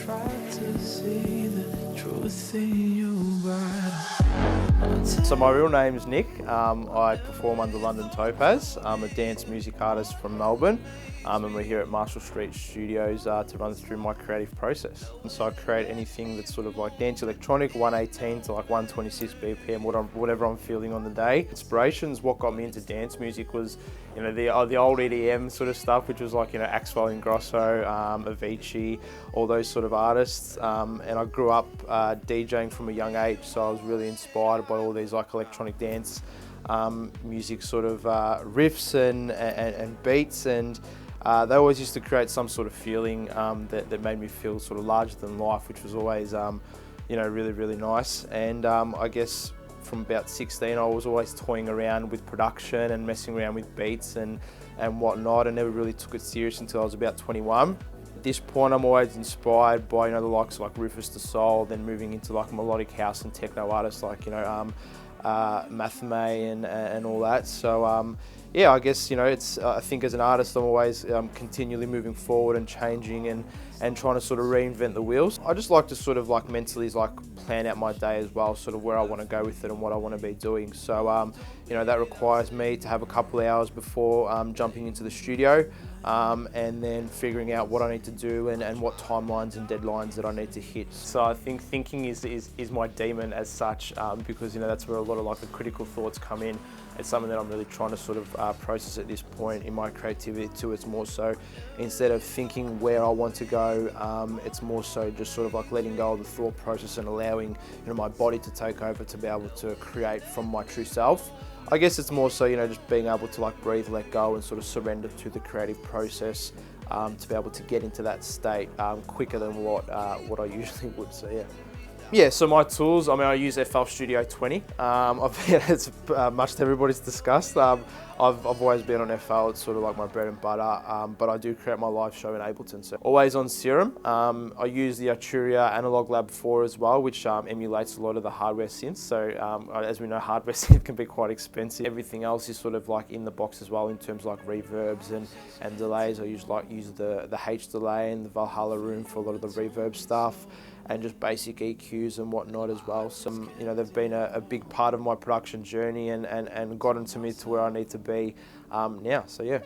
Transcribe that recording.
So my real name's Nick. I perform under London Topaz. I'm a dance music artist from Melbourne, and we're here at Marshall Street Studios to run through my creative process. And so I create anything that's sort of like dance electronic, 118 to like 126 BPM, whatever I'm feeling on the day. Inspirations, what got me into dance music was, you know, the old EDM sort of stuff, which was like, you know, Axwell and Grosso, Avicii, all those sort of artists. And I grew up DJing from a young age, so I was really inspired by all these like electronic dance music sort of riffs and beats, and they always used to create some sort of feeling that made me feel sort of larger than life, which was always, you know, really, really nice. And I guess from about 16, I was always toying around with production and messing around with beats and whatnot. I never really took it serious until I was about 21. At this point, I'm always inspired by, you know, the likes of like Rufus the Soul, then moving into like melodic house and techno artists like, you know, Mathame and all that. So yeah, I guess, you know, it's I think as an artist I'm always continually moving forward and changing and trying to sort of reinvent the wheels. I just like to sort of like mentally like plan out my day as well, sort of where I want to go with it and what I want to be doing. So you know, that requires me to have a couple of hours before jumping into the studio, and then figuring out what I need to do and what timelines and deadlines that I need to hit. So I think thinking is my demon as such, because, you know, that's where a lot of like the critical thoughts come in. It's something that I'm really trying to sort of process at this point in my creativity too. It's more so, instead of thinking where I want to go, it's more so just sort of like letting go of the thought process and allowing, you know, my body to take over to be able to create from my true self. I guess it's more so, you know, just being able to like breathe, let go, and sort of surrender to the creative process, to be able to get into that state quicker than what I usually would. So yeah. Yeah, so my tools, I mean, I use FL Studio 20. It's much to everybody's disgust. I've always been on FL, it's sort of like my bread and butter, but I do create my live show in Ableton. So always on Serum. I use the Arturia Analog Lab 4 as well, which emulates a lot of the hardware synths. So as we know, hardware synth can be quite expensive. Everything else is sort of like in the box as well in terms of like reverbs and delays. I use the H delay and the Valhalla room for a lot of the reverb stuff, and just basic EQs and whatnot as well. So, you know, they've been a big part of my production journey and gotten to me to where I need to be now, so yeah.